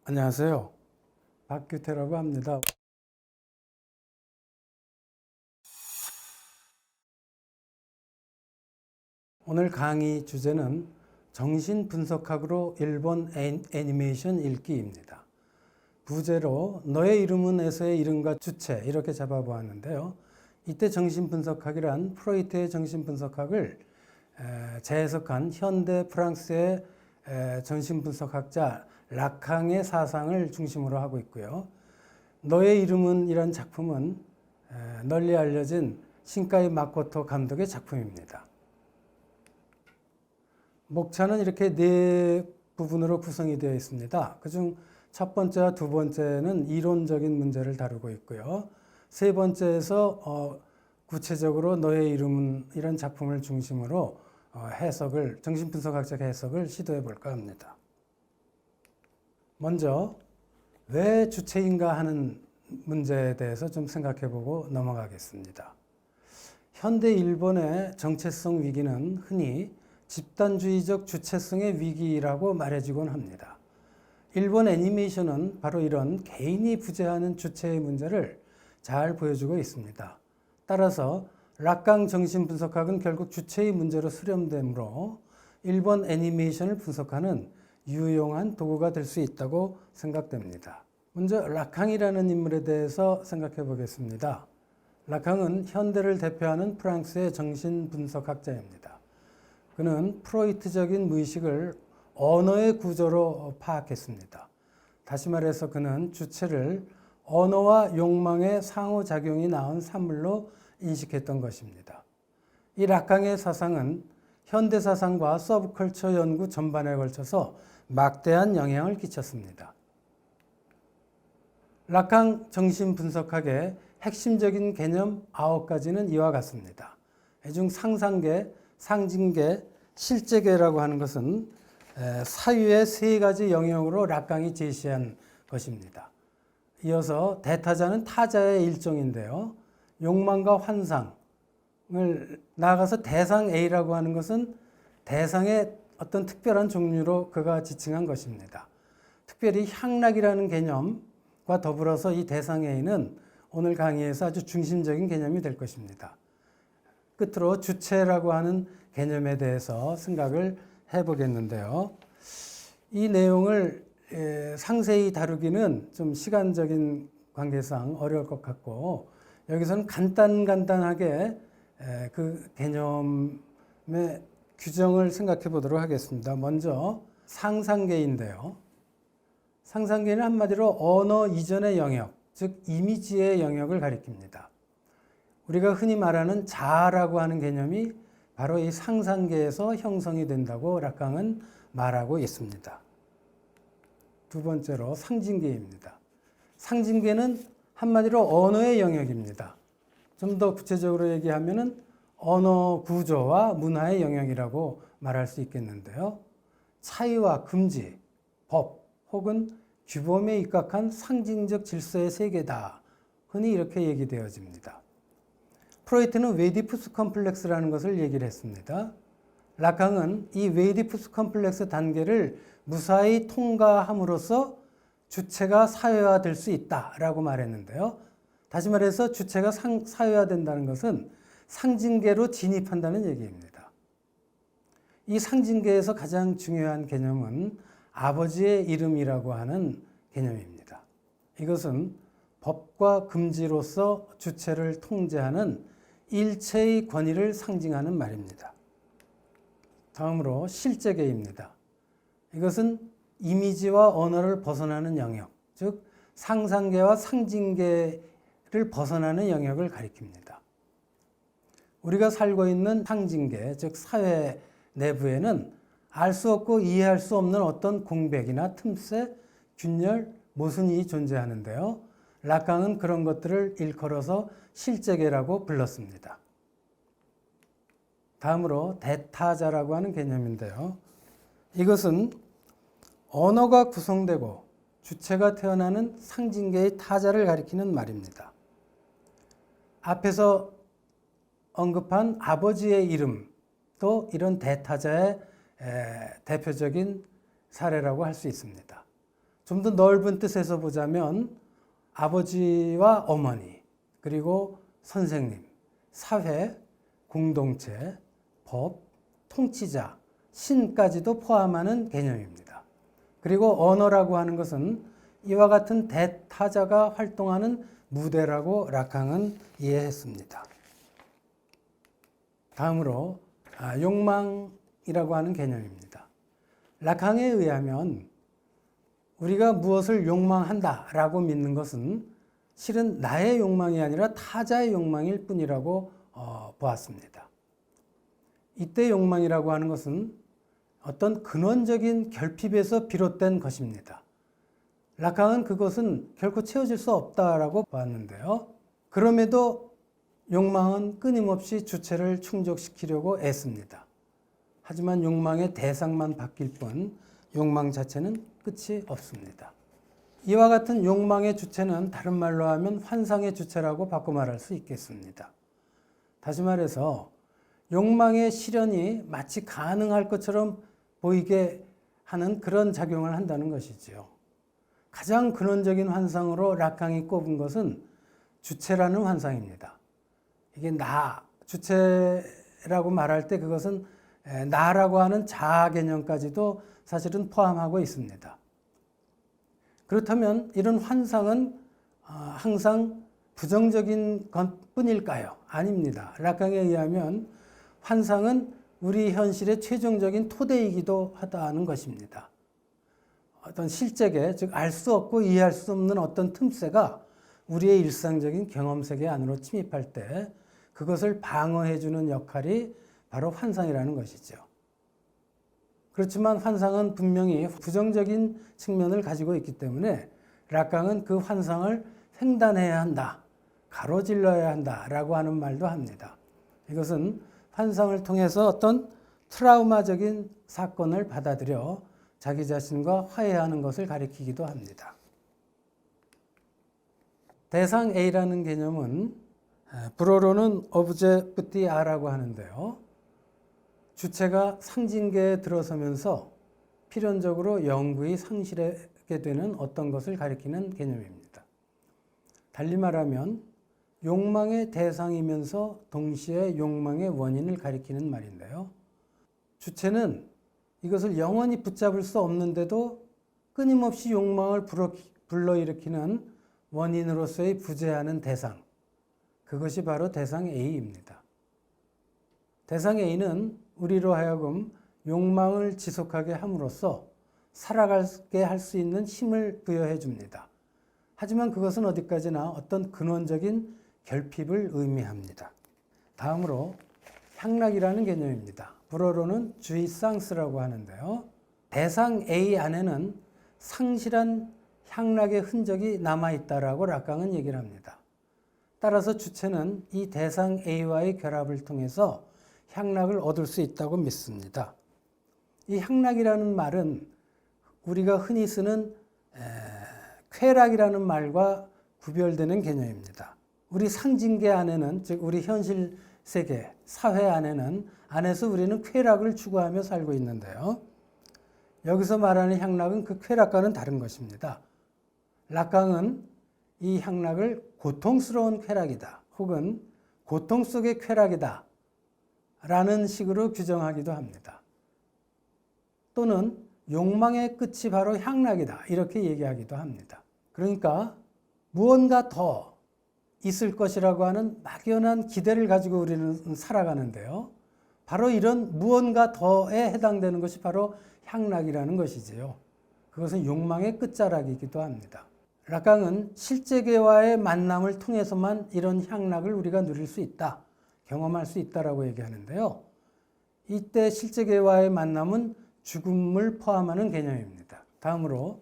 안녕하세요. 박규태라고 합니다. 오늘 강의 주제는 정신분석학으로 일본 애니메이션 읽기입니다. 부제로 너의 이름은에서의 이름과 주체 이렇게 잡아보았는데요. 이때 정신분석학이란 프로이트의 정신분석학을 재해석한 현대 프랑스의 정신분석학자 락항의 사상을 중심으로 하고 있고요. 너의 이름은 이란 작품은 널리 알려진 신카이 마코토 감독의 작품입니다. 목차는 이렇게 네 부분으로 구성이 되어 있습니다. 그중 첫 번째와 두 번째는 이론적인 문제를 다루고 있고요. 세 번째에서 구체적으로 너의 이름은 이런 작품을 중심으로 해석을, 정신분석학적 해석을 시도해 볼까 합니다. 먼저 왜 주체인가 하는 문제에 대해서 좀 생각해 보고 넘어가겠습니다. 현대 일본의 정체성 위기는 흔히 집단주의적 주체성의 위기라고 말해지곤 합니다. 일본 애니메이션은 바로 이런 개인이 부재하는 주체의 문제를 잘 보여주고 있습니다. 따라서 락강 정신분석학은 결국 주체의 문제로 수렴되므로 일본 애니메이션을 분석하는 유용한 도구가 될 수 있다고 생각됩니다. 먼저 락항이라는 인물에 대해서 생각해 보겠습니다. 락항은 현대를 대표하는 프랑스의 정신분석학자입니다. 그는 프로이트적인 무의식을 언어의 구조로 파악했습니다. 다시 말해서 그는 주체를 언어와 욕망의 상호작용이 낳은 산물로 인식했던 것입니다. 이 락항의 사상은 현대사상과 서브컬처 연구 전반에 걸쳐서 막대한 영향을 끼쳤습니다. 락항 정신분석학의 핵심적인 개념 9가지는 이와 같습니다. 이 중 상상계, 상징계, 실제계라고 하는 것은 사유의 3가지 영역으로 락강이 제시한 것입니다. 이어서 대타자는 타자의 일종인데요. 욕망과 환상을 나아가서 대상 A라고 하는 것은 대상의 어떤 특별한 종류로 그가 지칭한 것입니다. 특별히 향락이라는 개념과 더불어서 이 대상 A는 오늘 강의에서 아주 중심적인 개념이 될 것입니다. 끝으로 주체라고 하는 개념에 대해서 생각을 해보겠는데요. 이 내용을 상세히 다루기는 좀 시간적인 관계상 어려울 것 같고 여기서는 간단하게 그 개념의 규정을 생각해 보도록 하겠습니다. 먼저 상상계인데요. 상상계는 한마디로 언어 이전의 영역, 즉 이미지의 영역을 가리킵니다. 우리가 흔히 말하는 자아라고 하는 개념이 바로 이 상상계에서 형성이 된다고 락강은 말하고 있습니다. 두 번째로 상징계입니다. 상징계는 한마디로 언어의 영역입니다. 좀 더 구체적으로 얘기하면은 언어 구조와 문화의 영역이라고 말할 수 있겠는데요. 차이와 금지, 법 혹은 규범에 입각한 상징적 질서의 세계다. 흔히 이렇게 얘기되어집니다. 프로이트는 웨이디푸스 컴플렉스라는 것을 얘기를 했습니다. 락강은 이 웨이디푸스 컴플렉스 단계를 무사히 통과함으로써 주체가 사회화될 수 있다라고 말했는데요. 다시 말해서 주체가 사회화된다는 것은 상징계로 진입한다는 얘기입니다. 이 상징계에서 가장 중요한 개념은 아버지의 이름이라고 하는 개념입니다. 이것은 법과 금지로서 주체를 통제하는 일체의 권위를 상징하는 말입니다. 다음으로 실제계입니다. 이것은 이미지와 언어를 벗어나는 영역, 즉 상상계와 상징계를 벗어나는 영역을 가리킵니다. 우리가 살고 있는 상징계, 즉 사회 내부에는 알 수 없고 이해할 수 없는 어떤 공백이나 틈새, 균열, 모순이 존재하는데요. 락강은 그런 것들을 일컬어서 실제계라고 불렀습니다. 다음으로 대타자라고 하는 개념인데요. 이것은 언어가 구성되고 주체가 태어나는 상징계의 타자를 가리키는 말입니다. 앞에서 언급한 아버지의 이름도 이런 대타자의 대표적인 사례라고 할 수 있습니다. 좀 더 넓은 뜻에서 보자면 아버지와 어머니, 그리고 선생님, 사회, 공동체, 법, 통치자, 신까지도 포함하는 개념입니다. 그리고 언어라고 하는 것은 이와 같은 대타자가 활동하는 무대라고 락캉은 이해했습니다. 다음으로 욕망이라고 하는 개념입니다. 락캉에 의하면 우리가 무엇을 욕망한다라고 믿는 것은 실은 나의 욕망이 아니라 타자의 욕망일 뿐이라고 보았습니다. 이때 욕망이라고 하는 것은 어떤 근원적인 결핍에서 비롯된 것입니다. 락캉은 그것은 결코 채워질 수 없다라고 보았는데요. 그럼에도 욕망은 끊임없이 주체를 충족시키려고 애씁니다. 하지만 욕망의 대상만 바뀔 뿐 욕망 자체는 끝이 없습니다. 이와 같은 욕망의 주체는 다른 말로 하면 환상의 주체라고 바꿔 말할 수 있겠습니다. 다시 말해서 욕망의 실현이 마치 가능할 것처럼 보이게 하는 그런 작용을 한다는 것이지요. 가장 근원적인 환상으로 락캉이 꼽은 것은 주체라는 환상입니다. 이게 나, 주체라고 말할 때 그것은 나라고 하는 자아 개념까지도 사실은 포함하고 있습니다. 그렇다면 이런 환상은 항상 부정적인 것뿐일까요? 아닙니다. 락캉에 의하면 환상은 우리 현실의 최종적인 토대이기도 하다는 것입니다. 어떤 실제계, 즉 알 수 없고 이해할 수 없는 어떤 틈새가 우리의 일상적인 경험 세계 안으로 침입할 때 그것을 방어해주는 역할이 바로 환상이라는 것이죠. 그렇지만 환상은 분명히 부정적인 측면을 가지고 있기 때문에 락캉은 그 환상을 횡단해야 한다, 가로질러야 한다라고 하는 말도 합니다. 이것은 환상을 통해서 어떤 트라우마적인 사건을 받아들여 자기 자신과 화해하는 것을 가리키기도 합니다. 대상 A라는 개념은 불어로는 objet A라고 하는데요. 주체가 상징계에 들어서면서 필연적으로 영구히 상실하게 되는 어떤 것을 가리키는 개념입니다. 달리 말하면 욕망의 대상이면서 동시에 욕망의 원인을 가리키는 말인데요. 주체는 이것을 영원히 붙잡을 수 없는데도 끊임없이 욕망을 불러일으키는 원인으로서의 부재하는 대상, 그것이 바로 대상 A입니다. 대상 A는 우리로 하여금 욕망을 지속하게 함으로써 살아가게 할 수 있는 힘을 부여해 줍니다. 하지만 그것은 어디까지나 어떤 근원적인 결핍을 의미합니다. 다음으로 향락이라는 개념입니다. 불어로는 주의상스라고 하는데요. 대상 A 안에는 상실한 향락의 흔적이 남아있다라고 락캉은 얘기를 합니다. 따라서 주체는 이 대상 A와의 결합을 통해서 향락을 얻을 수 있다고 믿습니다. 이 향락이라는 말은 우리가 흔히 쓰는 쾌락이라는 말과 구별되는 개념입니다. 우리 상징계 안에는, 즉 우리 현실 세계, 사회 안에서 우리는 쾌락을 추구하며 살고 있는데요. 여기서 말하는 향락은 그 쾌락과는 다른 것입니다. 락캉은 이 향락을 고통스러운 쾌락이다, 혹은 고통 속의 쾌락이다 라는 식으로 규정하기도 합니다. 또는 욕망의 끝이 바로 향락이다 이렇게 얘기하기도 합니다. 그러니까 무언가 더 있을 것이라고 하는 막연한 기대를 가지고 우리는 살아가는데요. 바로 이런 무언가 더에 해당되는 것이 바로 향락이라는 것이지요. 그것은 욕망의 끝자락이기도 합니다. 락캉은 실제계와의 만남을 통해서만 이런 향락을 우리가 누릴 수 있다, 경험할 수 있다라고 얘기하는데요. 이때 실제계와의 만남은 죽음을 포함하는 개념입니다. 다음으로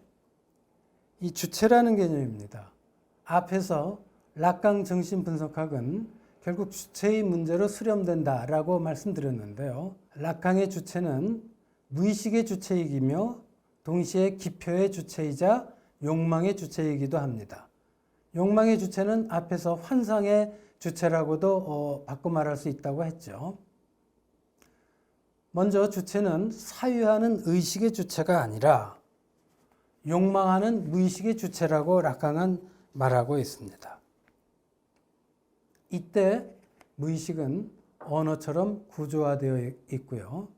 이 주체라는 개념입니다. 앞에서 락캉 정신분석학은 결국 주체의 문제로 수렴된다라고 말씀드렸는데요. 락캉의 주체는 무의식의 주체이기며 동시에 기표의 주체이자 욕망의 주체이기도 합니다. 욕망의 주체는 앞에서 환상의 주체라고도 바꿔 말할 수 있다고 했죠. 먼저 주체는 사유하는 의식의 주체가 아니라 욕망하는 무의식의 주체라고 락강은 말하고 있습니다. 이때 무의식은 언어처럼 구조화되어 있고요.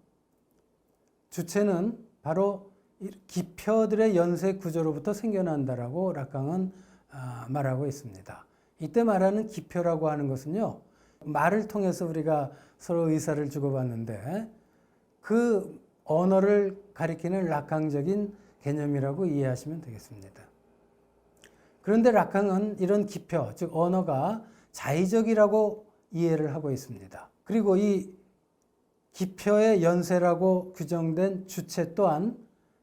주체는 바로 기표들의 연쇄 구조로부터 생겨난다라고 락강은 말하고 있습니다. 이때 말하는 기표라고 하는 것은요, 말을 통해서 우리가 서로 의사를 주고받는데 그 언어를 가리키는 락강적인 개념이라고 이해하시면 되겠습니다. 그런데 락강은 이런 기표, 즉 언어가 자의적이라고 이해를 하고 있습니다. 그리고 이 기표의 연쇄라고 규정된 주체 또한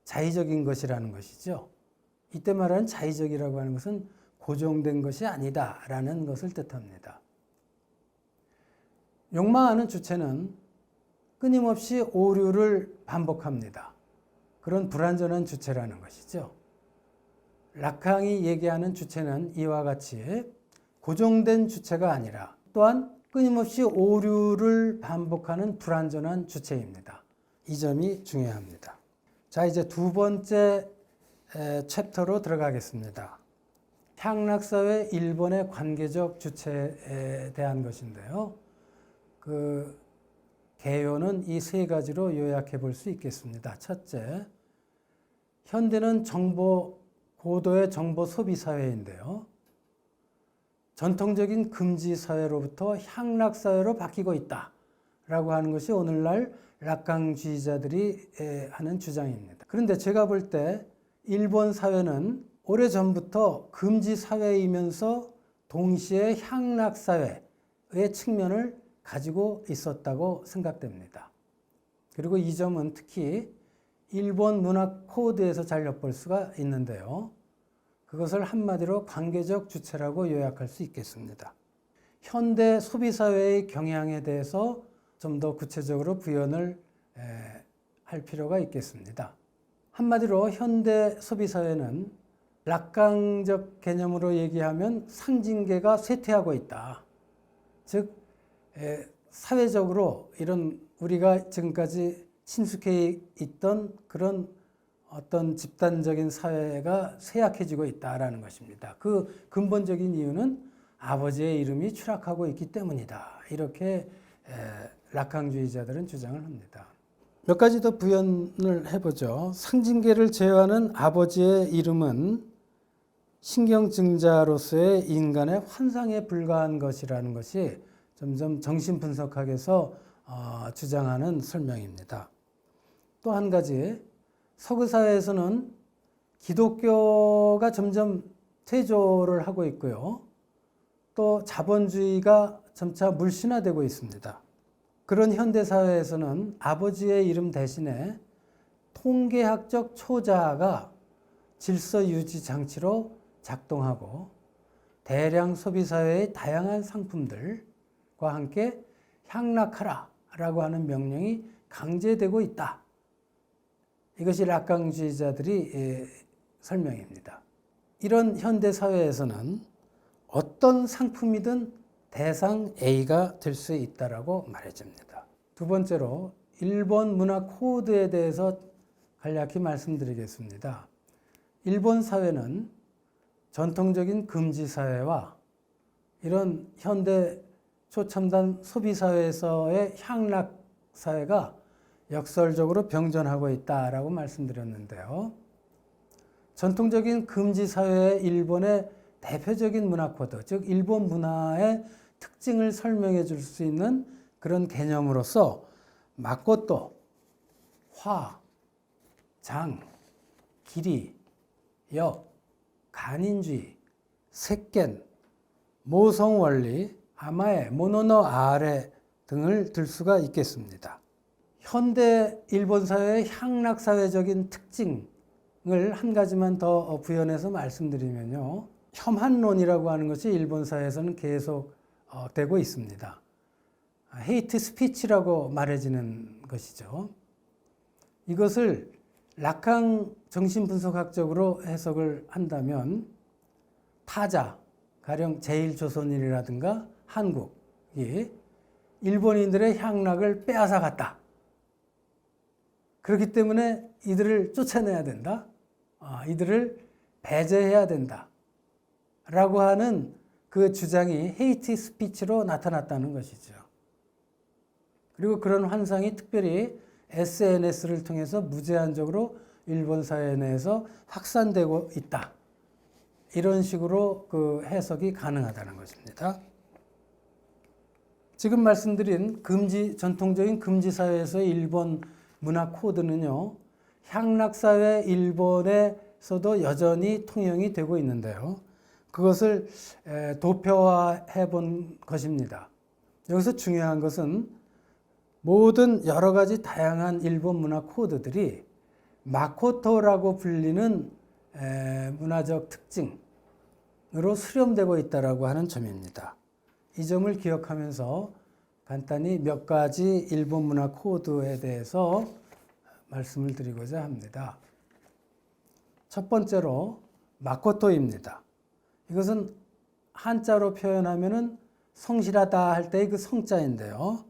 자의적인 것이라는 것이죠. 이때 말하는 자의적이라고 하는 것은 고정된 것이 아니다라는 것을 뜻합니다. 욕망하는 주체는 끊임없이 오류를 반복합니다. 그런 불완전한 주체라는 것이죠. 락강이 얘기하는 주체는 이와 같이 고정된 주체가 아니라 또한 끊임없이 오류를 반복하는 불완전한 주체입니다. 이 점이 중요합니다. 자, 이제 두 번째 챕터로 들어가겠습니다. 향락사회 일본의 관계적 주체에 대한 것인데요. 그 개요는 이 세 가지로 요약해 볼 수 있겠습니다. 첫째, 현대는 고도의 정보 소비 사회인데요. 전통적인 금지 사회로부터 향락 사회로 바뀌고 있다라고 하는 것이 오늘날 락강주의자들이 하는 주장입니다. 그런데 제가 볼 때 일본 사회는 오래전부터 금지 사회이면서 동시에 향락 사회의 측면을 가지고 있었다고 생각됩니다. 그리고 이 점은 특히 일본 문학 코드에서 잘 엿볼 수가 있는데요. 그것을 한마디로 관계적 주체라고 요약할 수 있겠습니다. 현대 소비사회의 경향에 대해서 좀 더 구체적으로 부연을 할 필요가 있겠습니다. 한마디로 현대 소비사회는 락강적 개념으로 얘기하면 상징계가 쇠퇴하고 있다. 즉 사회적으로 이런 우리가 지금까지 친숙해 있던 그런 어떤 집단적인 사회가 쇠약해지고 있다라는 것입니다. 그 근본적인 이유는 아버지의 이름이 추락하고 있기 때문이다. 이렇게 락강주의자들은 주장을 합니다. 몇 가지 더 부연을 해보죠. 상징계를 제어하는 아버지의 이름은 신경증자로서의 인간의 환상에 불과한 것이라는 것이 점점 정신분석학에서 주장하는 설명입니다. 또 한 가지, 서구 사회에서는 기독교가 점점 퇴조를 하고 있고요. 또 자본주의가 점차 물신화되고 있습니다. 그런 현대 사회에서는 아버지의 이름 대신에 통계학적 초자가 질서 유지 장치로 작동하고 대량 소비 사회의 다양한 상품들과 함께 향락하라라고 하는 명령이 강제되고 있다. 이것이 락강주의자들이 설명입니다. 이런 현대 사회에서는 어떤 상품이든 대상 A가 될 수 있다라고 말해집니다. 두 번째로 일본 문화 코드에 대해서 간략히 말씀드리겠습니다. 일본 사회는 전통적인 금지 사회와 이런 현대 초첨단 소비 사회에서의 향락 사회가 역설적으로 병존하고 있다라고 말씀드렸는데요. 전통적인 금지 사회의 일본의 대표적인 문화 코드, 즉 일본 문화의 특징을 설명해 줄 수 있는 그런 개념으로서 마코토, 화, 장, 기리, 역, 간인주의, 색겐, 모성원리, 아마에, 모노노 아레 등을 들 수가 있겠습니다. 현대 일본 사회의 향락사회적인 특징을 한 가지만 더 부연해서 말씀드리면요. 혐한론이라고 하는 것이 일본 사회에서는 계속 되고 있습니다. 헤이트 스피치라고 말해지는 것이죠. 이것을 락강 정신분석학적으로 해석을 한다면 타자, 가령 제1조선인이라든가 한국이 일본인들의 향락을 빼앗아 갔다. 그렇기 때문에 이들을 쫓아내야 된다. 이들을 배제해야 된다 라고 하는 그 주장이 헤이트 스피치로 나타났다는 것이죠. 그리고 그런 환상이 특별히 SNS를 통해서 무제한적으로 일본 사회 내에서 확산되고 있다. 이런 식으로 그 해석이 가능하다는 것입니다. 지금 말씀드린 전통적인 금지 사회에서의 일본 문화 코드는요, 향락사회 일본에서도 여전히 통용이 되고 있는데요. 그것을 도표화해 본 것입니다. 여기서 중요한 것은 모든 여러 가지 다양한 일본 문화 코드들이 마코토라고 불리는 문화적 특징으로 수렴되고 있다고 하는 점입니다. 이 점을 기억하면서 간단히 몇 가지 일본 문화 코드에 대해서 말씀을 드리고자 합니다. 첫 번째로 마코토입니다. 이것은 한자로 표현하면은 성실하다 할 때의 그 성자인데요.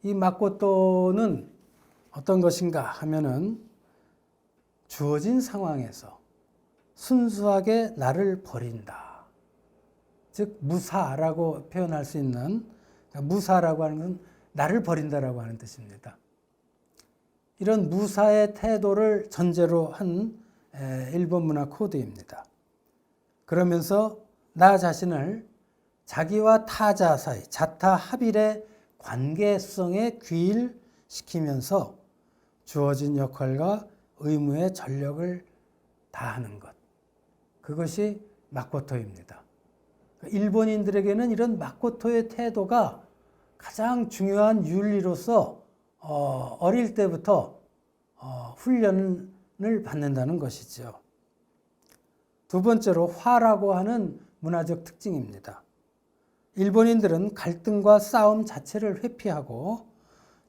이 마코토는 어떤 것인가 하면은 주어진 상황에서 순수하게 나를 버린다. 즉 무사라고 표현할 수 있는, 무사라고 하는 것은 나를 버린다라고 하는 뜻입니다. 이런 무사의 태도를 전제로 한 일본 문화 코드입니다. 그러면서 나 자신을 자기와 타자 사이, 자타 합일의 관계성에 귀일시키면서 주어진 역할과 의무에 전력을 다하는 것. 그것이 마코토입니다. 일본인들에게는 이런 마코토의 태도가 가장 중요한 윤리로서 어릴 때부터 훈련을 받는다는 것이죠. 두 번째로 화라고 하는 문화적 특징입니다. 일본인들은 갈등과 싸움 자체를 회피하고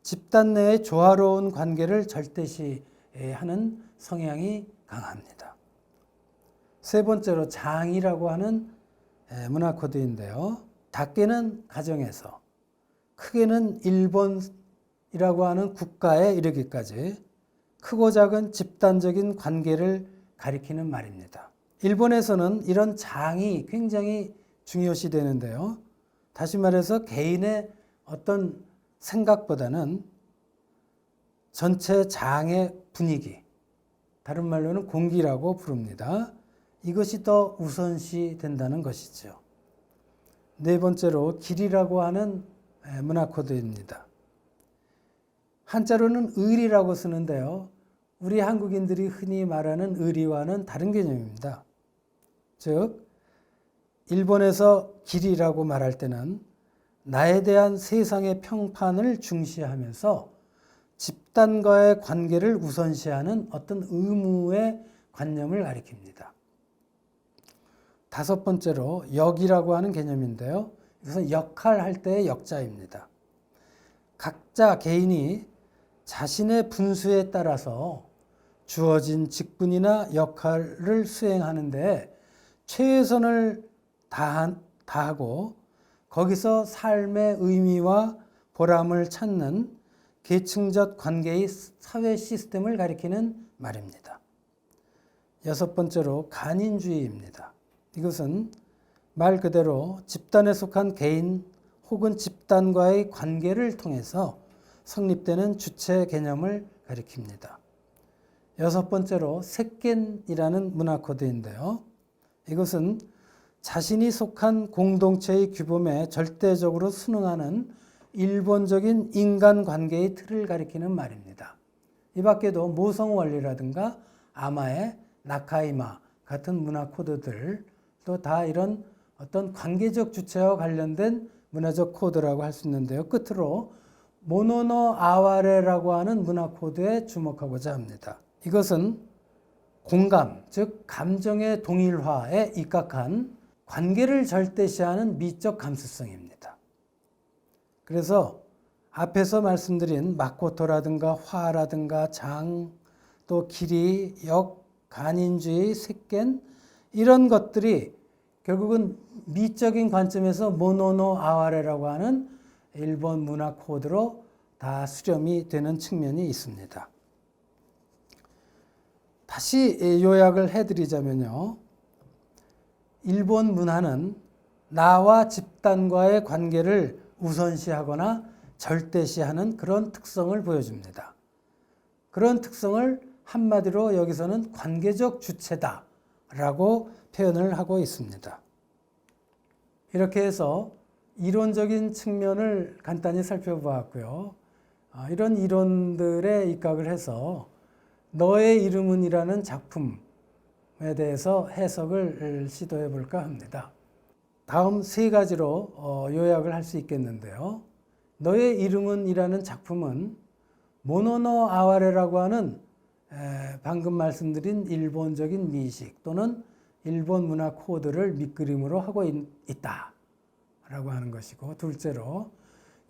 집단 내의 조화로운 관계를 절대시하는 성향이 강합니다. 세 번째로 장이라고 하는 문화 코드인데요. 작게는 가정에서, 크게는 일본이라고 하는 국가에 이르기까지 크고 작은 집단적인 관계를 가리키는 말입니다. 일본에서는 이런 장이 굉장히 중요시 되는데요. 다시 말해서 개인의 어떤 생각보다는 전체 장의 분위기, 다른 말로는 공기라고 부릅니다. 이것이 더 우선시 된다는 것이죠. 네 번째로 길이라고 하는 문화 코드입니다. 한자로는 의리라고 쓰는데요. 우리 한국인들이 흔히 말하는 의리와는 다른 개념입니다. 즉 일본에서 길이라고 말할 때는 나에 대한 세상의 평판을 중시하면서 집단과의 관계를 우선시하는 어떤 의무의 관념을 가리킵니다. 다섯 번째로 역이라고 하는 개념인데요. 이것은 역할할 때의 역자입니다. 각자 개인이 자신의 분수에 따라서 주어진 직분이나 역할을 수행하는데 최선을 다하고 거기서 삶의 의미와 보람을 찾는 계층적 관계의 사회 시스템을 가리키는 말입니다. 여섯 번째로 간인주의입니다. 이것은 말 그대로 집단에 속한 개인 혹은 집단과의 관계를 통해서 성립되는 주체 개념을 가리킵니다. 여섯 번째로 세겐이라는 문화 코드인데요. 이것은 자신이 속한 공동체의 규범에 절대적으로 순응하는 일본적인 인간관계의 틀을 가리키는 말입니다. 이 밖에도 모성원리라든가 아마에, 나카이마 같은 문화 코드들 또 다 이런 어떤 관계적 주체와 관련된 문화적 코드라고 할 수 있는데요. 끝으로 모노노 아와레라고 하는 문화 코드에 주목하고자 합니다. 이것은 공감, 즉 감정의 동일화에 입각한 관계를 절대시하는 미적 감수성입니다. 그래서 앞에서 말씀드린 마코토라든가 화라든가 장, 또 길이, 역, 간인주의, 색겐 이런 것들이 결국은 미적인 관점에서 모노노 아와레라고 하는 일본 문화 코드로 다 수렴이 되는 측면이 있습니다. 다시 요약을 해드리자면요. 일본 문화는 나와 집단과의 관계를 우선시하거나 절대시하는 그런 특성을 보여줍니다. 그런 특성을 한마디로 여기서는 관계적 주체다라고 표현을 하고 있습니다. 이렇게 해서 이론적인 측면을 간단히 살펴보았고요. 이런 이론들에 입각을 해서 너의 이름은이라는 작품에 대해서 해석을 시도해 볼까 합니다. 다음 세 가지로 요약을 할 수 있겠는데요. 너의 이름은이라는 작품은 모노노 아와레라고 하는 방금 말씀드린 일본적인 미식 또는 일본 문화 코드를 밑그림으로 하고 있다라고 하는 것이고, 둘째로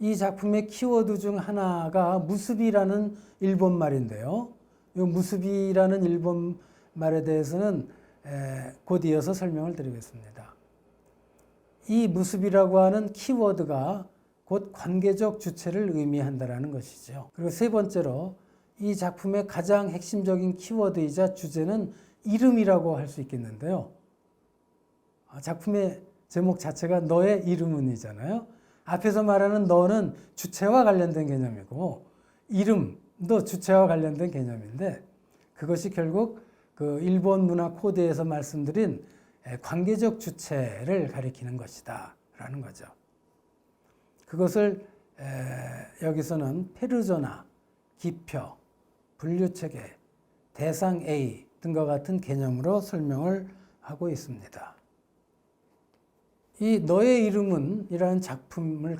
이 작품의 키워드 중 하나가 무습이라는 일본 말인데요. 이 무습이라는 일본 말에 대해서는 곧 이어서 설명을 드리겠습니다. 이 무습이라고 하는 키워드가 곧 관계적 주체를 의미한다라는 것이죠. 그리고 세 번째로 이 작품의 가장 핵심적인 키워드이자 주제는 이름이라고 할 수 있겠는데요. 작품의 제목 자체가 너의 이름은이잖아요. 앞에서 말하는 너는 주체와 관련된 개념이고 이름도 주체와 관련된 개념인데, 그것이 결국 그 일본 문화 코드에서 말씀드린 관계적 주체를 가리키는 것이다 라는 거죠. 그것을 여기서는 페르소나, 기표, 분류체계, 대상 A 등과 같은 개념으로 설명을 하고 있습니다. 이 너의 이름은 이라는 작품을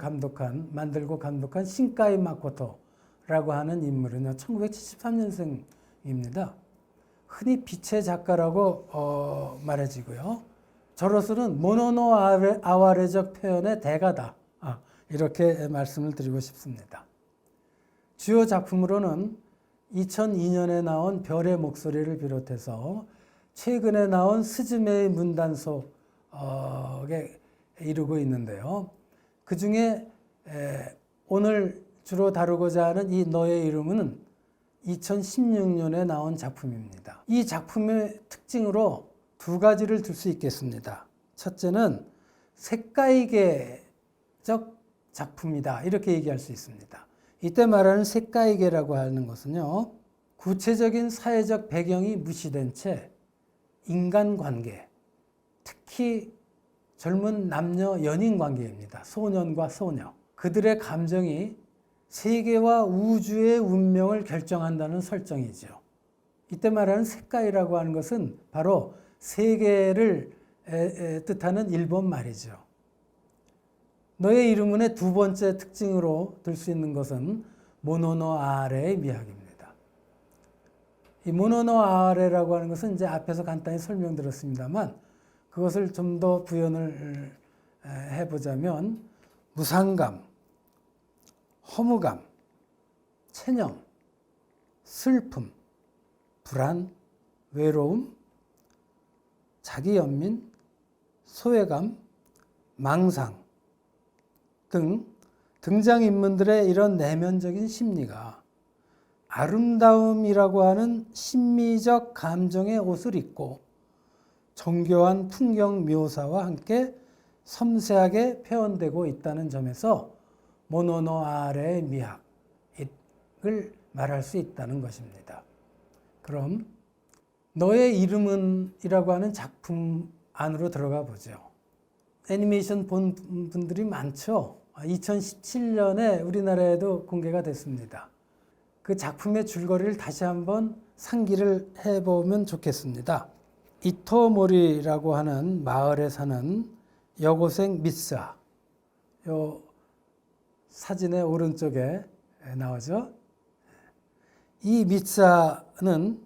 만들고 감독한 신카이 마코토라고 하는 인물은 1973년생입니다. 흔히 빛의 작가라고 말해지고요. 저로서는 모노노 아와레적 표현의 대가다. 이렇게 말씀을 드리고 싶습니다. 주요 작품으로는 2002년에 나온 별의 목소리를 비롯해서 최근에 나온 스즈메의 문단속에 이르고 있는데요. 그 중에 오늘 주로 다루고자 하는 이 너의 이름은 2016년에 나온 작품입니다. 이 작품의 특징으로 두 가지를 들 수 있겠습니다. 첫째는 색가이계적 작품이다, 이렇게 얘기할 수 있습니다. 이때 말하는 색가이계라고 하는 것은요, 구체적인 사회적 배경이 무시된 채 인간관계, 특히 젊은 남녀 연인 관계입니다. 소년과 소녀. 그들의 감정이 세계와 우주의 운명을 결정한다는 설정이죠. 이때 말하는 색가이라고 하는 것은 바로 세계를 뜻하는 일본 말이죠. 너의 이름은의 두 번째 특징으로 들 수 있는 것은 모노노 아레의 미학입니다. 이 모노노 아레라고 하는 것은 이제 앞에서 간단히 설명드렸습니다만, 그것을 좀 더 부연을 해보자면 무상감, 허무감, 체념, 슬픔, 불안, 외로움, 자기 연민, 소외감, 망상 등 등장인물들의 이런 내면적인 심리가 아름다움이라고 하는 심미적 감정의 옷을 입고 정교한 풍경 묘사와 함께 섬세하게 표현되고 있다는 점에서 모노노 아레의 미학을 말할 수 있다는 것입니다. 그럼 너의 이름은 이라고 하는 작품 안으로 들어가 보죠. 애니메이션 본 분들이 많죠. 2017년에 우리나라에도 공개가 됐습니다. 그 작품의 줄거리를 다시 한번 상기를 해보면 좋겠습니다. 이토모리라고 하는 마을에 사는 여고생 미스아, 요 사진의 오른쪽에 나오죠. 이 미스아는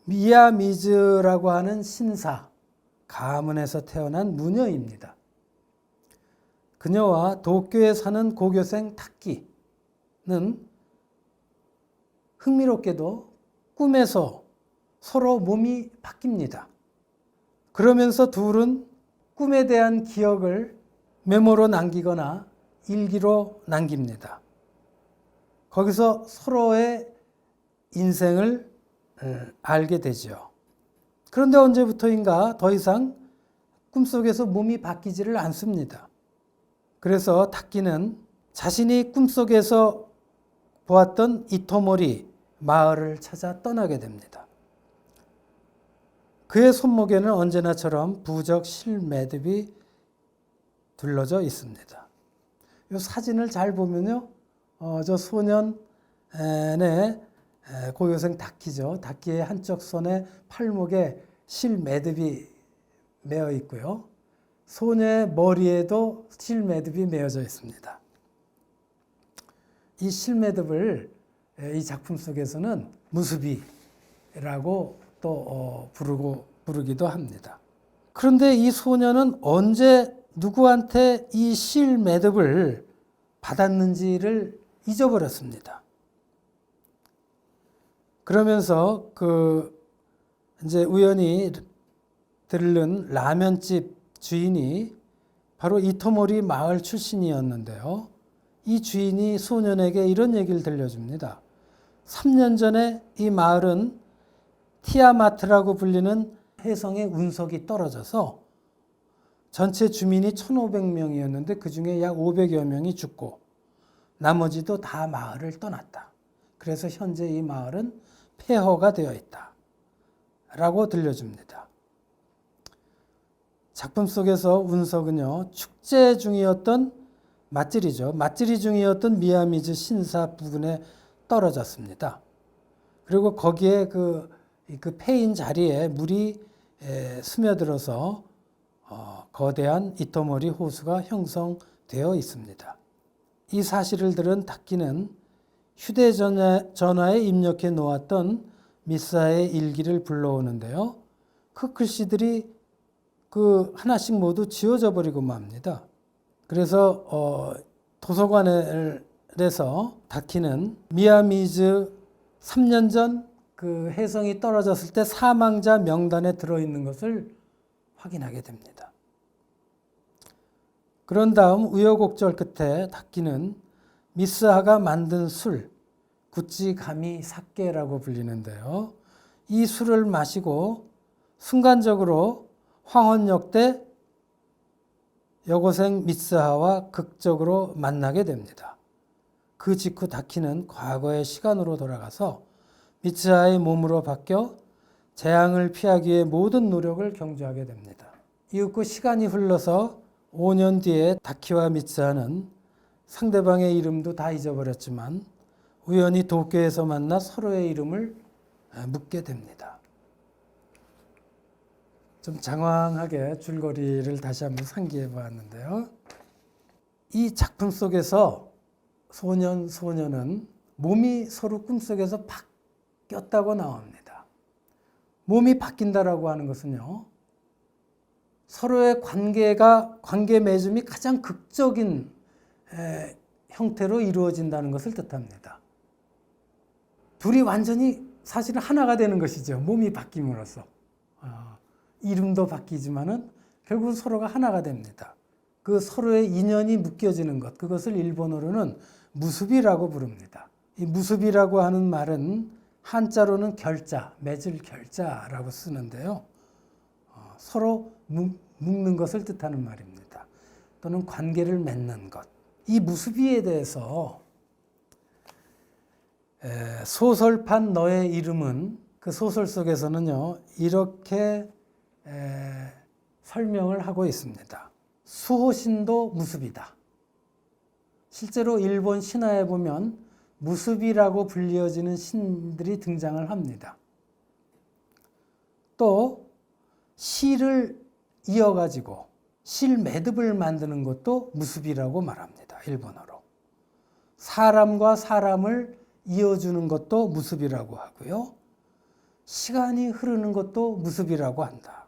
미야미즈라고 하는 신사 가문에서 태어난 무녀입니다. 그녀와 도쿄에 사는 고교생 타키는 흥미롭게도 꿈에서 서로 몸이 바뀝니다. 그러면서 둘은 꿈에 대한 기억을 메모로 남기거나 일기로 남깁니다. 거기서 서로의 인생을 알게 되죠. 그런데 언제부터인가 더 이상 꿈속에서 몸이 바뀌지를 않습니다. 그래서 타키는 자신이 꿈속에서 보았던 이토모리 마을을 찾아 떠나게 됩니다. 그의 손목에는 언제나처럼 부적 실매듭이 둘러져 있습니다. 이 사진을 잘 보면요, 저 소년의 고교생 다키죠. 다키의 한쪽 손에 팔목에 실매듭이 매어 있고요. 소녀의 머리에도 실매듭이 매어져 있습니다. 이 실매듭을 이 작품 속에서는 무수비라고 또 부르기도 합니다. 그런데 이 소녀는 언제 누구한테 이 실매듭을 받았는지를 잊어버렸습니다. 그러면서 이제 우연히 들른 라면집 주인이 바로 이토모리 마을 출신이었는데요. 이 주인이 소년에게 이런 얘기를 들려줍니다. 3년 전에 이 마을은 티아마트라고 불리는 혜성의 운석이 떨어져서 전체 주민이 1,500명이었는데 그 중에 약 500여 명이 죽고 나머지도 다 마을을 떠났다. 그래서 현재 이 마을은 폐허가 되어 있다. 라고 들려줍니다. 작품 속에서 운석은요, 축제 중이었던 맞질이죠. 맞질이 중이었던 미야미즈 신사 부근에 떨어졌습니다. 그리고 거기에 그 패인 자리에 물이 스며들어서 거대한 이토모리 호수가 형성되어 있습니다. 이 사실을 들은 타키는 휴대전화에 입력해 놓았던 미사의 일기를 불러오는데요. 그 글씨들이 하나씩 모두 지워져 버리고 맙니다. 그래서 도서관에서 다키는 미야미즈 3년 전 그 혜성이 떨어졌을 때 사망자 명단에 들어있는 것을 확인하게 됩니다. 그런 다음 우여곡절 끝에 다키는 미스하가 만든 술, 구찌가미 사케라고 불리는데요. 이 술을 마시고 순간적으로 황혼역대 여고생 미스하와 극적으로 만나게 됩니다. 그 직후 다키는 과거의 시간으로 돌아가서 미스하의 몸으로 바뀌어 재앙을 피하기 위해 모든 노력을 경주하게 됩니다. 이윽고 시간이 흘러서 5년 뒤에 다키와 미스하는 상대방의 이름도 다 잊어버렸지만 우연히 도쿄에서 만나 서로의 이름을 묻게 됩니다. 좀 장황하게 줄거리를 다시 한번 상기해 보았는데요. 이 속에서 소년은 몸이 서로 꿈속에서 바뀌었다고 나옵니다. 몸이 바뀐다라고 하는 것은요, 서로의 관계 맺음이 가장 극적인 형태로 이루어진다는 것을 뜻합니다. 둘이 완전히 사실은 하나가 되는 것이죠. 몸이 바뀜으로써. 이름도 바뀌지만은 결국 서로가 하나가 됩니다. 그 서로의 인연이 묶여지는 것, 그것을 일본어로는 무수비라고 부릅니다. 이 무수비라고 하는 말은 한자로는 결자, 맺을 결자라고 쓰는데요. 서로 묶는 것을 뜻하는 말입니다. 또는 관계를 맺는 것. 이 무수비에 대해서 소설판 너의 이름은 그 소설 속에서는요, 이렇게 설명을 하고 있습니다. 수호신도 무수비다. 실제로 일본 신화에 보면 무수비라고 불리어지는 신들이 등장을 합니다. 또 실을 이어가지고 실 매듭을 만드는 것도 무수비라고 말합니다. 일본어로. 사람과 사람을 이어주는 것도 무수비라고 하고요. 시간이 흐르는 것도 무수비라고 한다.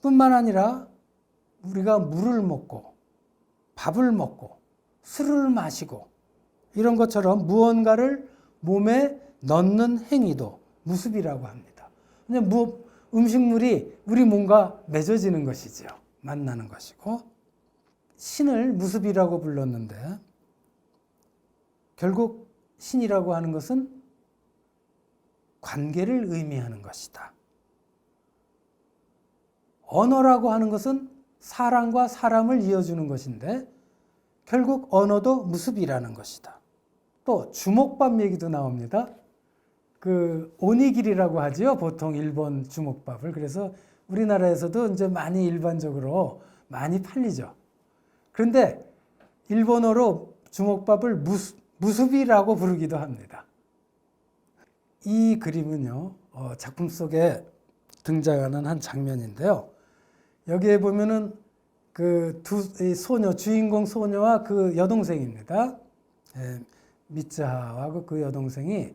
뿐만 아니라 우리가 물을 먹고 밥을 먹고 술을 마시고 이런 것처럼 무언가를 몸에 넣는 행위도 무수비라고 합니다. 음식물이 우리 몸과 맺어지는 것이죠. 만나는 것이고, 신을 무수비라고 불렀는데 결국 신이라고 하는 것은 관계를 의미하는 것이다. 언어라고 하는 것은 사람과 사람을 이어주는 것인데 결국 언어도 무습이라는 것이다. 또 주먹밥 얘기도 나옵니다. 그 오니기리라고 하지요. 보통 일본 주먹밥을. 그래서 우리나라에서도 이제 많이 일반적으로 많이 팔리죠. 그런데 일본어로 주먹밥을 무습이라고 부르기도 합니다. 이 그림은요, 작품 속에 등장하는 한 장면인데요. 여기에 보면은 그 두 소녀, 주인공 소녀와 그 여동생입니다. 미츠하와 그 여동생이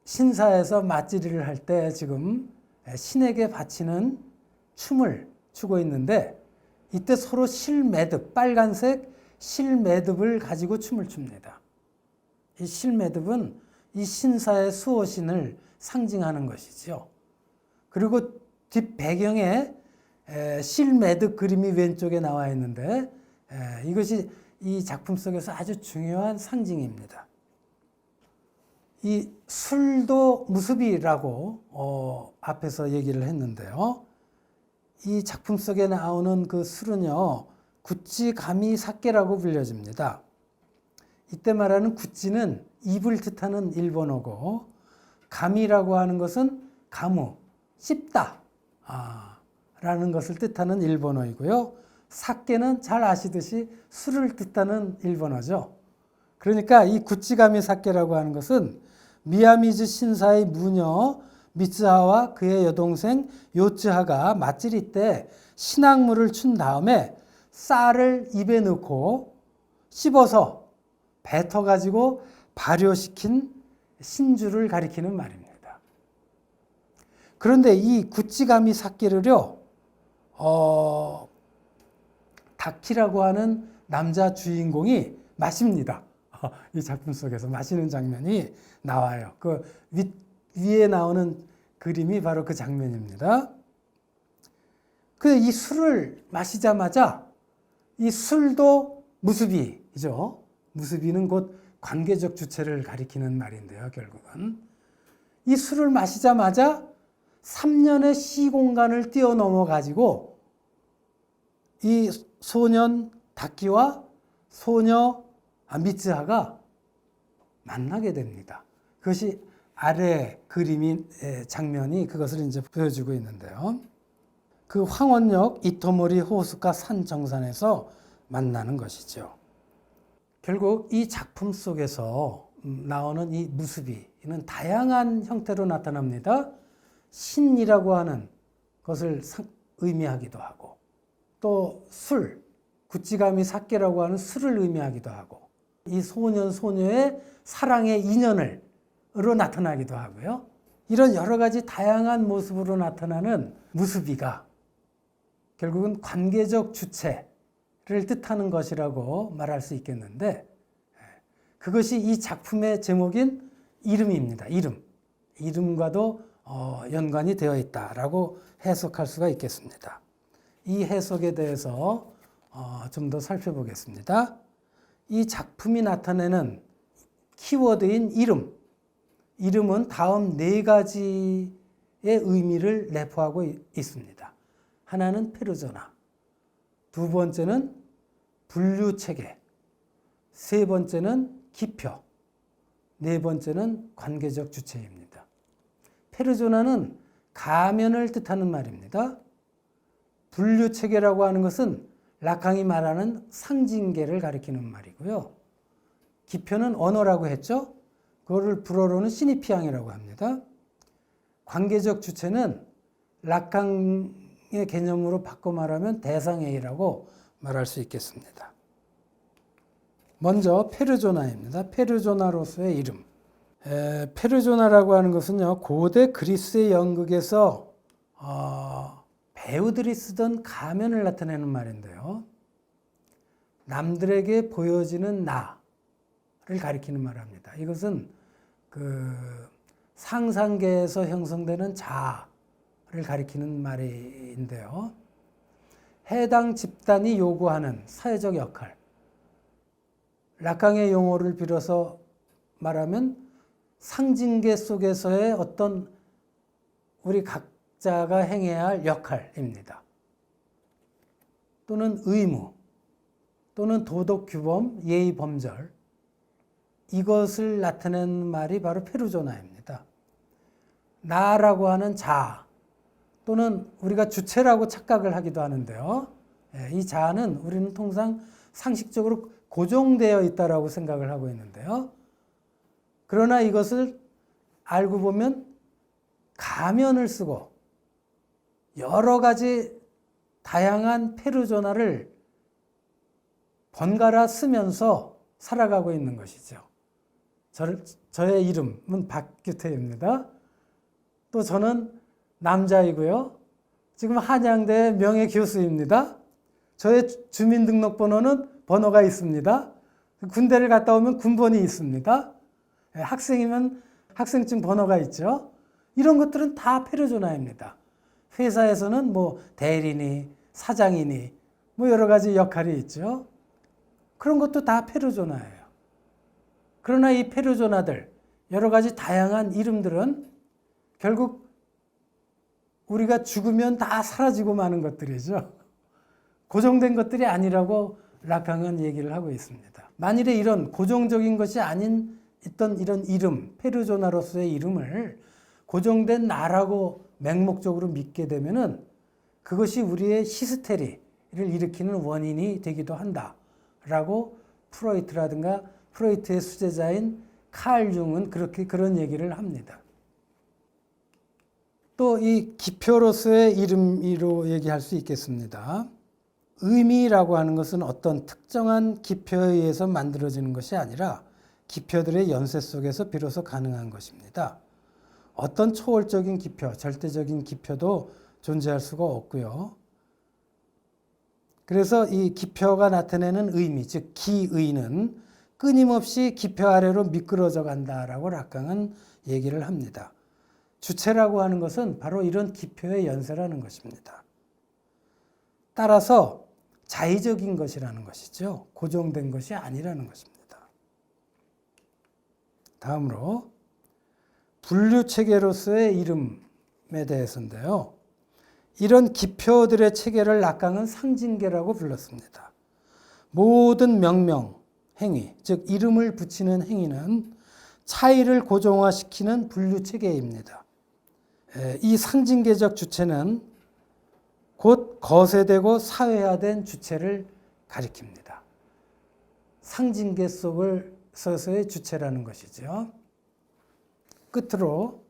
신사에서 맞지리를 할 때 지금 신에게 바치는 춤을 추고 있는데 이때 서로 실매듭, 빨간색 실매듭을 가지고 춤을 춥니다. 이 실매듭은 이 신사의 수호신을 상징하는 것이죠. 그리고 뒷 배경에 실매듭 그림이 왼쪽에 나와 있는데 이것이 이 작품 속에서 아주 중요한 상징입니다. 이 술도 무습이라고 앞에서 얘기를 했는데요. 이 작품 속에 나오는 그 술은요, 구찌가미 사케라고 불려집니다. 이때 말하는 구찌는 입을 뜻하는 일본어고, 가미라고 하는 것은 가무, 씹다 라는 것을 뜻하는 일본어이고요. 사케는 잘 아시듯이 술을 뜻하는 일본어죠. 그러니까 이 구찌가미 사케라고 하는 것은 미야미즈 신사의 무녀 미츠하와 그의 여동생 요츠하가 맞지리 때 신앙물을 춘 다음에 쌀을 입에 넣고 씹어서 뱉어가지고 발효시킨 신주를 가리키는 말입니다. 그런데 이 구찌가미 사케를요, 다키라고 하는 남자 주인공이 마십니다. 이 작품 속에서 마시는 장면이 나와요. 그 위에 나오는 그림이 바로 그 장면입니다. 그 이 술을 마시자마자 이 술도 무습이죠. 무습이는 곧 관계적 주체를 가리키는 말인데요. 결국은 이 술을 마시자마자 3년의 시공간을 뛰어넘어 가지고 이 소년 다키와 소녀 미츠하가 만나게 됩니다. 그것이 아래 그림이 장면이 그것을 이제 보여주고 있는데요. 그 황원역 이토모리 호숫가 산 정상에서 만나는 것이죠. 결국 이 작품 속에서 나오는 이 무습이는 다양한 형태로 나타납니다. 신이라고 하는 것을 의미하기도 하고, 또 술, 구찌가미 사케라고 하는 술을 의미하기도 하고, 이 소년 소녀의 사랑의 인연으로 나타나기도 하고요. 이런 여러 가지 다양한 모습으로 나타나는 무습이가 결국은 관계적 주체를 뜻하는 것이라고 말할 수 있겠는데, 그것이 이 작품의 제목인 이름입니다. 이름과도 연관이 되어 있다라고 해석할 수가 있겠습니다. 이 해석에 대해서 좀 더 살펴보겠습니다. 이 작품이 나타내는 키워드인 이름은 다음 네 가지의 의미를 내포하고 있습니다. 하나는 페르소나, 두 번째는 분류체계, 세 번째는 기표, 네 번째는 관계적 주체입니다. 페르소나는 가면을 뜻하는 말입니다. 분류체계라고 하는 것은 라캉이 말하는 상징계를 가리키는 말이고요. 기표는 언어라고 했죠. 그거를 불어로는 시니피앙이라고 합니다. 관계적 주체는 라캉의 개념으로 바꿔 말하면 대상A라고 말할 수 있겠습니다. 먼저 페르소나입니다. 페르소나로서의 이름. 페르소나라고 하는 것은요, 고대 그리스의 연극에서 배우들이 쓰던 가면을 나타내는 말인데요. 남들에게 보여지는 나를 가리키는 말합니다. 이것은 그 상상계에서 형성되는 자아를 가리키는 말인데요. 해당 집단이 요구하는 사회적 역할, 라캉의 용어를 빌어서 말하면 상징계 속에서의 어떤 우리 각자가 행해야 할 역할입니다. 또는 의무, 또는 도덕 규범, 예의 범절, 이것을 나타내는 말이 바로 페르소나입니다. 나라고 하는 자, 또는 우리가 주체라고 착각을 하기도 하는데요. 이 자는 우리는 통상 상식적으로 고정되어 있다라고 생각을 하고 있는데요. 그러나 이것을 알고 보면 가면을 쓰고 여러 가지 다양한 페르소나를 번갈아 쓰면서 살아가고 있는 것이죠. 저의 이름은 박규태입니다. 또 저는 남자이고요. 지금 한양대 명예교수입니다. 저의 주민등록번호는 번호가 있습니다. 군대를 갔다 오면 군번이 있습니다. 학생이면 학생증 번호가 있죠. 이런 것들은 다 페르소나입니다. 회사에서는 뭐 대리니, 사장이니 뭐 여러 가지 역할이 있죠. 그런 것도 다 페르소나예요. 그러나 이 페르소나들, 여러 가지 다양한 이름들은 결국 우리가 죽으면 다 사라지고 마는 것들이죠. 고정된 것들이 아니라고 라칸은 얘기를 하고 있습니다. 만일에 이런 고정적인 것이 아닌 있던 이런 이름, 페르소나로서의 이름을 고정된 나라고 맹목적으로 믿게 되면은 그것이 우리의 히스테리를 일으키는 원인이 되기도 한다라고 프로이트라든가 프로이트의 수제자인 칼 융은 그런 얘기를 합니다. 또 이 기표로서의 이름으로 얘기할 수 있겠습니다. 의미라고 하는 것은 어떤 특정한 기표에 의해서 만들어지는 것이 아니라 기표들의 연쇄 속에서 비로소 가능한 것입니다. 어떤 초월적인 기표, 절대적인 기표도 존재할 수가 없고요. 그래서 이 기표가 나타내는 의미, 즉 기의는 끊임없이 기표 아래로 미끄러져 간다라고 락강은 얘기를 합니다. 주체라고 하는 것은 바로 이런 기표의 연쇄라는 것입니다. 따라서 자의적인 것이라는 것이죠. 고정된 것이 아니라는 것입니다. 다음으로 분류체계로서의 이름에 대해서인데요. 이런 기표들의 체계를 락강은 상징계라고 불렀습니다. 모든 명명, 행위, 즉 이름을 붙이는 행위는 차이를 고정화시키는 분류체계입니다. 이 상징계적 주체는 곧 거세되고 사회화된 주체를 가리킵니다. 상징계 속에서의 주체라는 것이죠. 끝으로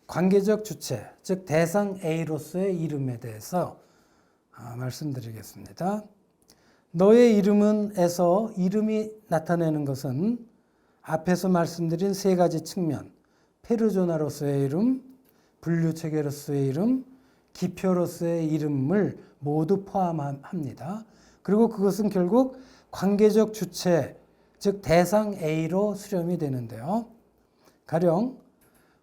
관계적 주체, 즉 대상 A로서의 이름에 대해서 말씀드리겠습니다. 너의 이름은에서 이름이 나타내는 것은 앞에서 말씀드린 세 가지 측면, 페르소나로서의 이름, 분류체계로서의 이름, 기표로서의 이름을 모두 포함합니다. 그리고 그것은 결국 관계적 주체, 즉 대상 A로 수렴이 되는데요. 가령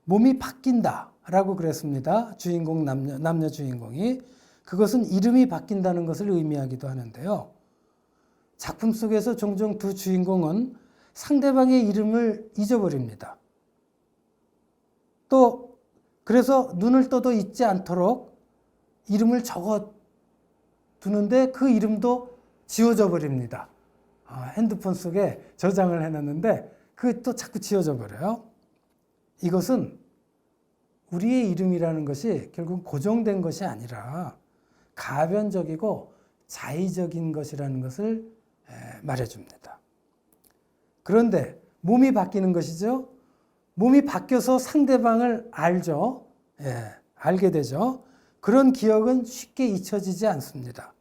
몸이 바뀐다라고 그랬습니다. 주인공 남녀 주인공이. 그것은 이름이 바뀐다는 것을 의미하기도 하는데요. 작품 속에서 종종 두 주인공은 상대방의 이름을 잊어버립니다. 또 그래서 눈을 떠도 잊지 않도록 이름을 적어 두는데 그 이름도 지워져 버립니다. 핸드폰 속에 저장을 해놨는데 그게 또 자꾸 지워져 버려요. 이것은 우리의 이름이라는 것이 결국 고정된 것이 아니라 가변적이고 자의적인 것이라는 것을 말해줍니다. 그런데 몸이 바뀌는 것이죠. 몸이 바뀌어서 상대방을 알죠. 알게 되죠. 그런 기억은 쉽게 잊혀지지 않습니다.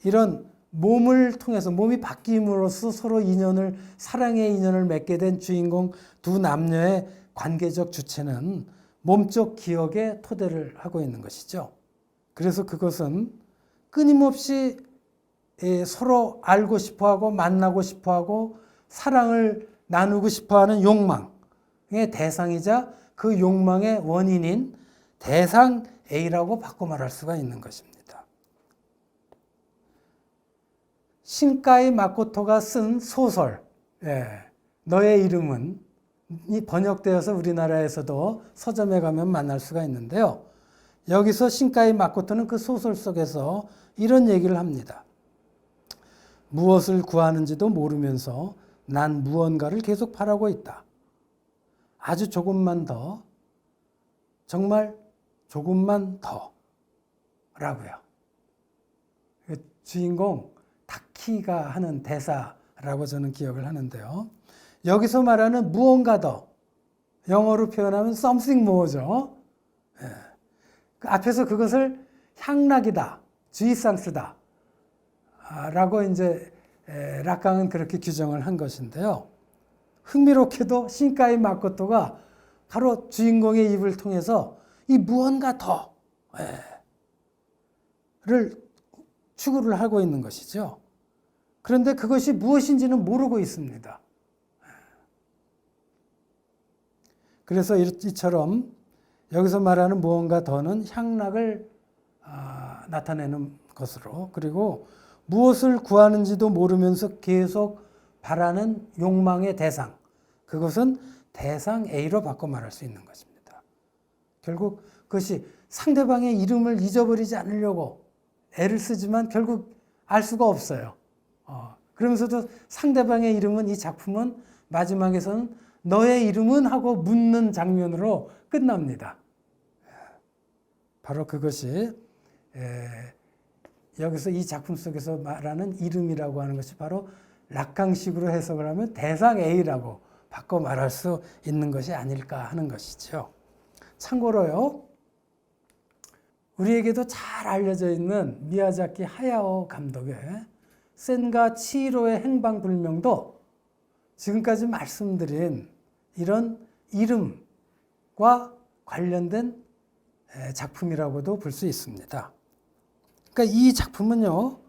이런 몸을 통해서 몸이 바뀜으로써 서로 사랑의 인연을 맺게 된 주인공 두 남녀의 관계적 주체는 몸적 기억에 토대를 하고 있는 것이죠. 그래서 그것은 끊임없이 서로 알고 싶어하고 만나고 싶어하고 사랑을 나누고 싶어하는 욕망의 대상이자 그 욕망의 원인인 대상 A라고 바꿔 말할 수가 있는 것입니다. 신카이 마코토가 쓴 소설 너의 이름은 번역되어서 우리나라에서도 서점에 가면 만날 수가 있는데요. 여기서 신카이 마코토는 그 소설 속에서 이런 얘기를 합니다. 무엇을 구하는지도 모르면서 난 무언가를 계속 바라고 있다. 아주 조금만 더, 정말 조금만 더 라고요. 주인공 타키가 하는 대사라고 저는 기억을 하는데요. 여기서 말하는 무언가 더, 영어로 표현하면 something more죠. 그 앞에서 그것을 향락이다, 주의상스다 라고 이제 락강은 그렇게 규정을 한 것인데요. 흥미롭게도 신카이 마코토가 바로 주인공의 입을 통해서 이 무언가 더를 추구를 하고 있는 것이죠. 그런데 그것이 무엇인지는 모르고 있습니다. 그래서 이처럼 여기서 말하는 무언가 더는 향락을 나타내는 것으로, 그리고 무엇을 구하는지도 모르면서 계속 바라는 욕망의 대상, 그것은 대상 A로 바꿔 말할 수 있는 것입니다. 결국 그것이 상대방의 이름을 잊어버리지 않으려고 애를 쓰지만 결국 알 수가 없어요. 그러면서도 상대방의 이름은, 이 작품은 마지막에서는 너의 이름은 하고 묻는 장면으로 끝납니다. 바로 그것이 여기서 이 작품 속에서 말하는 이름이라고 하는 것이 바로 락강식으로 해석을 하면 대상 A라고 바꿔 말할 수 있는 것이 아닐까 하는 것이죠. 참고로요, 우리에게도 잘 알려져 있는 미야자키 하야오 감독의 센과 치히로의 행방불명도 지금까지 말씀드린 이런 이름과 관련된 작품이라고도 볼 수 있습니다. 그러니까 이 작품은요,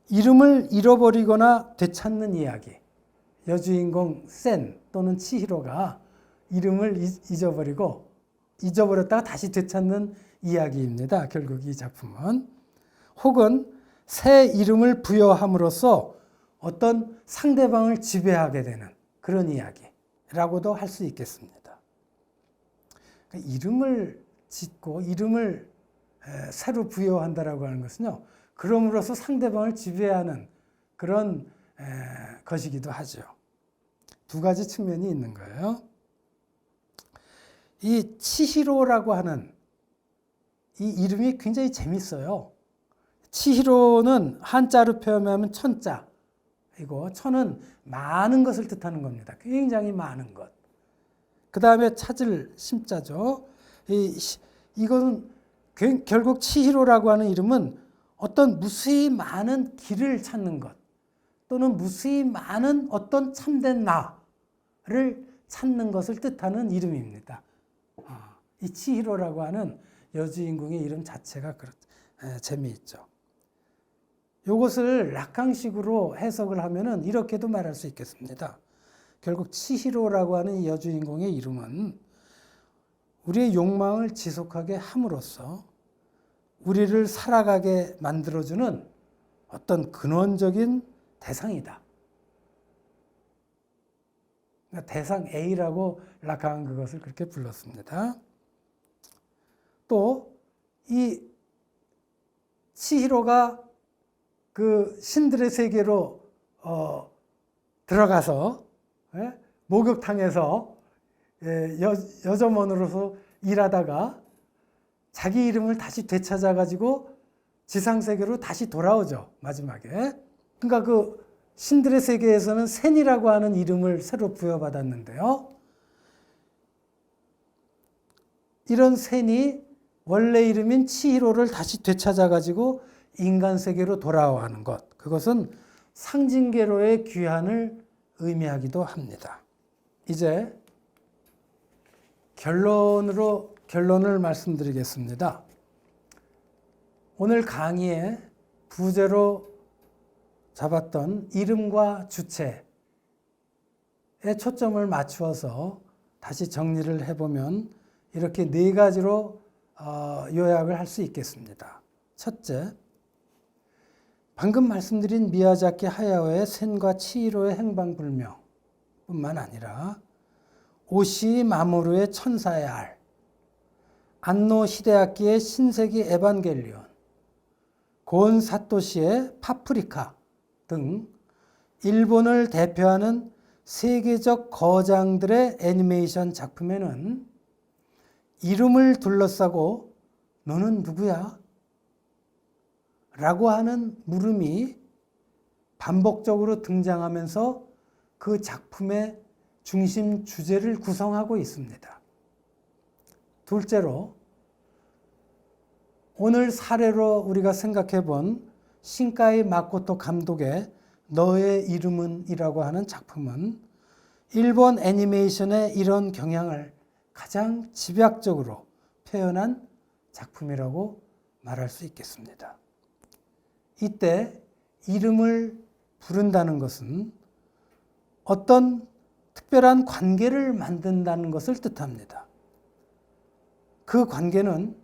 이름을 잃어버리거나 되찾는 이야기, 여주인공 센 또는 치히로가 이름을 잊어버렸다가 다시 되찾는 이야기입니다. 결국 이 작품은. 혹은 새 이름을 부여함으로써 어떤 상대방을 지배하게 되는 그런 이야기라고도 할 수 있겠습니다. 그러니까 이름을 짓고 이름을 새로 부여한다라고 하는 것은요, 그럼으로써 상대방을 지배하는 그런 것이기도 하죠. 두 가지 측면이 있는 거예요. 이 치히로라고 하는 이 이름이 굉장히 재밌어요. 치히로는 한자로 표현하면 천자. 이거 천은 많은 것을 뜻하는 겁니다. 굉장히 많은 것. 그 다음에 찾을 심자죠. 이것은 결국 치히로라고 하는 이름은 어떤 무수히 많은 길을 찾는 것, 또는 무수히 많은 어떤 참된 나를 찾는 것을 뜻하는 이름입니다. 이 치히로라고 하는 여주인공의 이름 자체가 재미있죠. 이것을 락강식으로 해석을 하면은 이렇게도 말할 수 있겠습니다. 결국 치히로라고 하는 이 여주인공의 이름은 우리의 욕망을 지속하게 함으로써 우리를 살아가게 만들어주는 어떤 근원적인 대상이다. 그러니까 대상 A라고 락강은 그것을 그렇게 불렀습니다. 또 이 치히로가 그 신들의 세계로 들어가서 목욕탕에서 여점원으로서 일하다가 자기 이름을 다시 되찾아가지고 지상세계로 다시 돌아오죠, 마지막에. 그러니까 그 신들의 세계에서는 센이라고 하는 이름을 새로 부여받았는데요. 이런 센이 원래 이름인 치히로를 다시 되찾아가지고 인간 세계로 돌아오는 것, 그것은 상징계로의 귀환을 의미하기도 합니다. 이제 결론을 말씀드리겠습니다. 오늘 강의에 부제로 잡았던 이름과 주체에 초점을 맞추어서 다시 정리를 해보면 이렇게 네 가지로 요약을 할 수 있겠습니다. 첫째, 방금 말씀드린 미야자키 하야오의 센과 치히로의 행방불명 뿐만 아니라 오시 마모루의 천사의 알, 안노 히데아키의 신세기 에반겔리온, 곤 사토시의 파프리카 등 일본을 대표하는 세계적 거장들의 애니메이션 작품에는 이름을 둘러싸고 너는 누구야? 라고 하는 물음이 반복적으로 등장하면서 그 작품의 중심 주제를 구성하고 있습니다. 둘째로, 오늘 사례로 우리가 생각해 본 신카이 마코토 감독의 너의 이름은 이라고 하는 작품은 일본 애니메이션의 이런 경향을 가장 집약적으로 표현한 작품이라고 말할 수 있겠습니다. 이때 이름을 부른다는 것은 어떤 특별한 관계를 만든다는 것을 뜻합니다. 그 관계는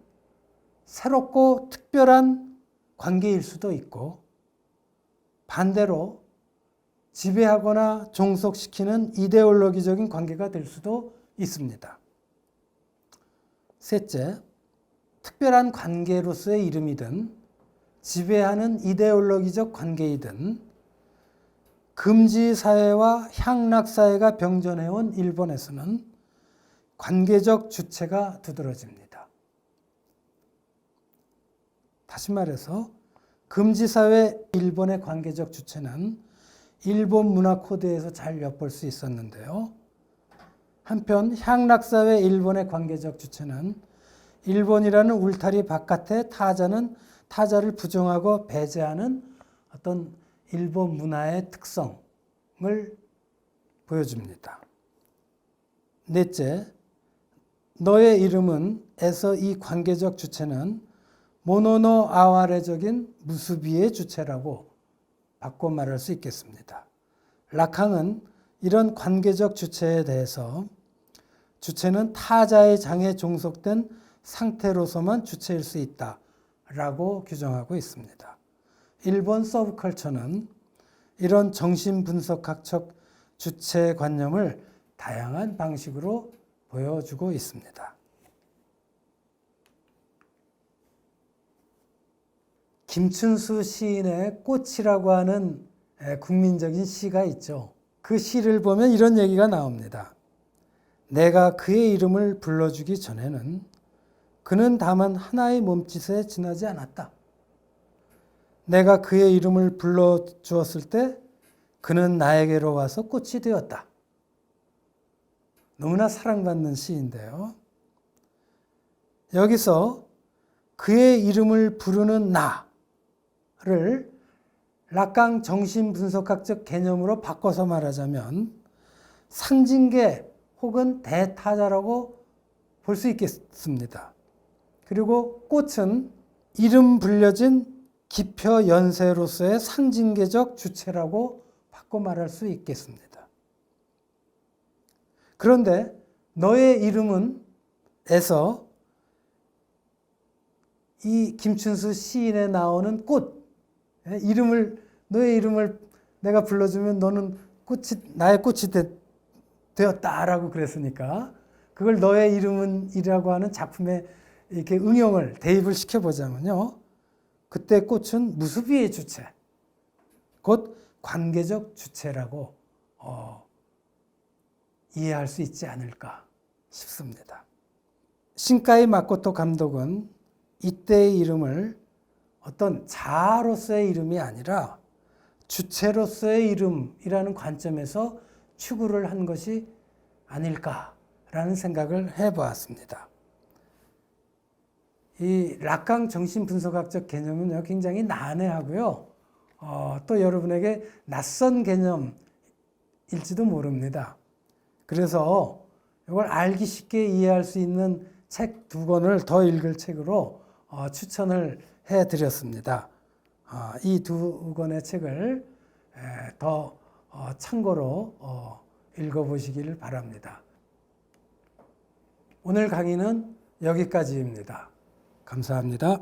새롭고 특별한 관계일 수도 있고 반대로 지배하거나 종속시키는 이데올로기적인 관계가 될 수도 있습니다. 셋째, 특별한 관계로서의 이름이든 지배하는 이데올로기적 관계이든 금지사회와 향락사회가 병존해온 일본에서는 관계적 주체가 두드러집니다. 다시 말해서 금지사회 일본의 관계적 주체는 일본 문화 코드에서 잘 엿볼 수 있었는데요. 한편 향락사회 일본의 관계적 주체는 일본이라는 울타리 바깥에 타자를 부정하고 배제하는 어떤 일본 문화의 특성을 보여줍니다. 넷째, 너의 이름은 에서 이 관계적 주체는 모노노 아와레적인 무수비의 주체라고 바꿔 말할 수 있겠습니다. 락항은 이런 관계적 주체에 대해서 주체는 타자의 장에 종속된 상태로서만 주체일 수 있다라고 규정하고 있습니다. 일본 서브컬처는 이런 정신분석학적 주체관념을 다양한 방식으로 보여주고 있습니다. 김춘수 시인의 꽃이라고 하는 국민적인 시가 있죠. 그 시를 보면 이런 얘기가 나옵니다. 내가 그의 이름을 불러주기 전에는 그는 다만 하나의 몸짓에 지나지 않았다. 내가 그의 이름을 불러주었을 때 그는 나에게로 와서 꽃이 되었다. 너무나 사랑받는 시인데요. 여기서 그의 이름을 부르는 나를 락강 정신분석학적 개념으로 바꿔서 말하자면 상징계 혹은 대타자라고 볼 수 있겠습니다. 그리고 꽃은 이름 불려진 기표 연세로서의 상징계적 주체라고 바꿔 말할 수 있겠습니다. 그런데 너의 이름은 에서 이 김춘수 시인에 나오는 꽃, 너의 이름을 내가 불러주면 너는 나의 꽃이 되었다라고 그랬으니까 그걸 너의 이름은 이라고 하는 작품에 이렇게 응용을 대입을 시켜보자면요. 그때 꽃은 무수비의 주체, 곧 관계적 주체라고 이해할 수 있지 않을까 싶습니다. 신카이 마코토 감독은 이때의 이름을 어떤 자아로서의 이름이 아니라 주체로서의 이름이라는 관점에서 추구를 한 것이 아닐까라는 생각을 해보았습니다. 이 락강 정신분석학적 개념은 굉장히 난해하고요. 또 여러분에게 낯선 개념일지도 모릅니다. 그래서 이걸 알기 쉽게 이해할 수 있는 책 2권을 더 읽을 책으로 추천을 해드렸습니다. 이 2권의 책을 더 참고로 읽어보시기를 바랍니다. 오늘 강의는 여기까지입니다. 감사합니다.